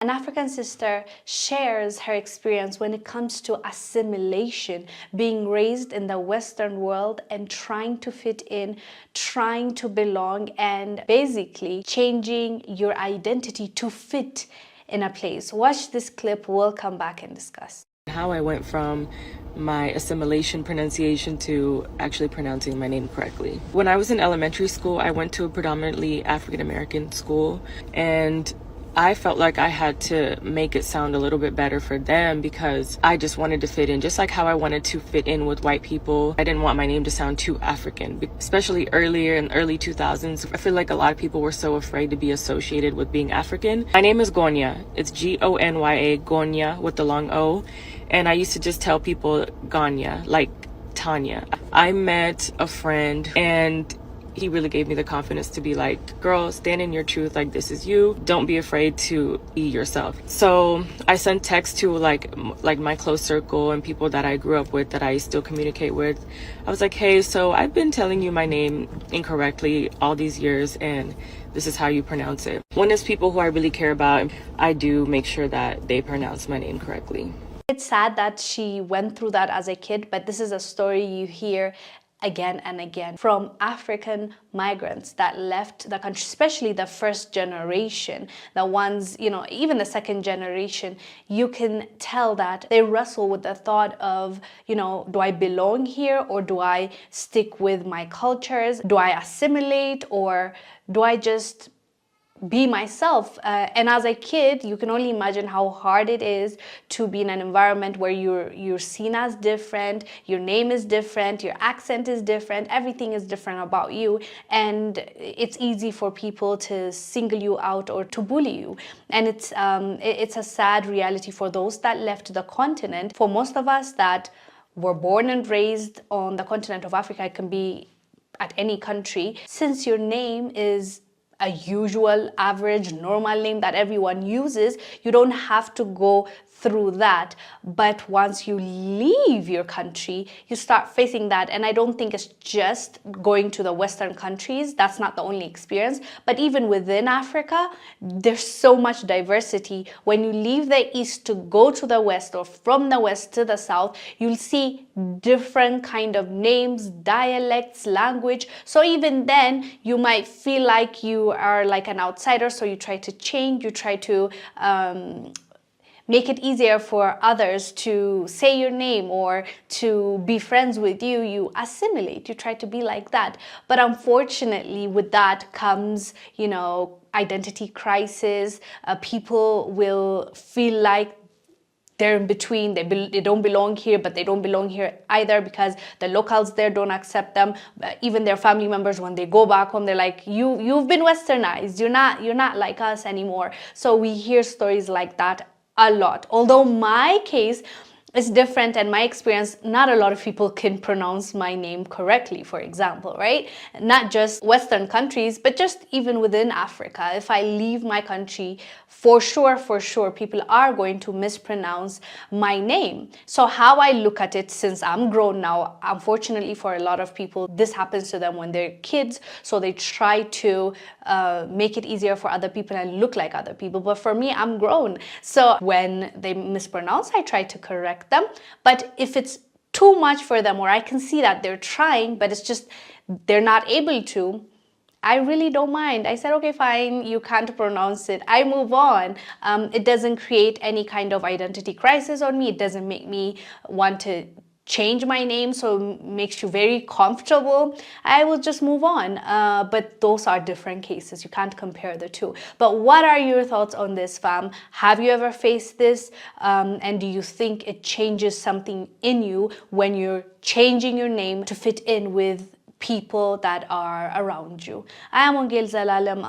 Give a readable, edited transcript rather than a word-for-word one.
An African sister shares her experience when it comes to assimilation, being raised in the Western world and trying to fit in, trying to belong, and basically changing your identity to fit in a place. Watch this clip, we'll come back and discuss. How I went from my assimilation pronunciation to actually pronouncing my name correctly. When I was in elementary school, I went to a predominantly African American school, and I felt like I had to make it sound a little bit better for them because I just wanted to fit in, just like how I wanted to fit in with white people. I didn't want my name to sound too African, especially earlier in the early 2000s. I feel like a lot of people were so afraid to be associated with being African. My name is Gonya. It's Gonya, Gonya with the long O. And I used to just tell people Ganya, like Tanya. I met a friend and he really gave me the confidence to be like, girl, stand in your truth, like this is you. Don't be afraid to be yourself. So I sent texts to like my close circle and people that I grew up with that I still communicate with. I was like, hey, so I've been telling you my name incorrectly all these years and this is how you pronounce it. When it's people who I really care about, I do make sure that they pronounce my name correctly. It's sad that she went through that as a kid, but this is a story you hear again and again from African migrants that left the country, especially the first generation, the ones, even the second generation. You can tell that they wrestle with the thought of, do I belong here or do I stick with my cultures? Do I assimilate or do I just be myself? And as a kid, you can only imagine how hard it is to be in an environment where you're seen as different, your name is different, your accent is different, everything is different about you, and it's easy for people to single you out or to bully you. And it's a sad reality for those that left the continent. For most of us that were born and raised on the continent of Africa, it can be at any country, since your name is a usual, average, normal name that everyone uses, you don't have to go through that. But once you leave your country, you start facing that. And I don't think it's just going to the Western countries. That's not the only experience. But even within Africa, there's so much diversity. When you leave the East to go to the West, or from the West to the South, you'll see different kind of names, dialects, language. So even then, you might feel like you are like an outsider. So you try to change, you try to make it easier for others to say your name or to be friends with you. You assimilate, you try to be like that. But unfortunately, with that comes, identity crisis. People will feel like they're in between. They don't belong here, but they don't belong here either because the locals there don't accept them. Even their family members, when they go back home, they're like, you've been westernized. You're not like us anymore. So we hear stories like that a lot. Although my case is different and my experience, not a lot of people can pronounce my name correctly, for example, right? Not just Western countries, but just even within Africa. If I leave my country, for sure, people are going to mispronounce my name. So how I look at it, since I'm grown now, unfortunately for a lot of people, this happens to them when they're kids. So they try to make it easier for other people and look like other people. But for me, I'm grown. So when they mispronounce, I try to correct them. But if it's too much for them, or I can see that they're trying, but it's just they're not able to, I really don't mind. I said, okay, fine, you can't pronounce it. I move on. It doesn't create any kind of identity crisis on me. It doesn't make me want to change my name, so it makes you very comfortable. I will just move on. But those are different cases. You can't compare the two. But what are your thoughts on this, fam? Have you ever faced this? And do you think it changes something in you when you're changing your name to fit in with people that are around you? I am Wongel Zelalem.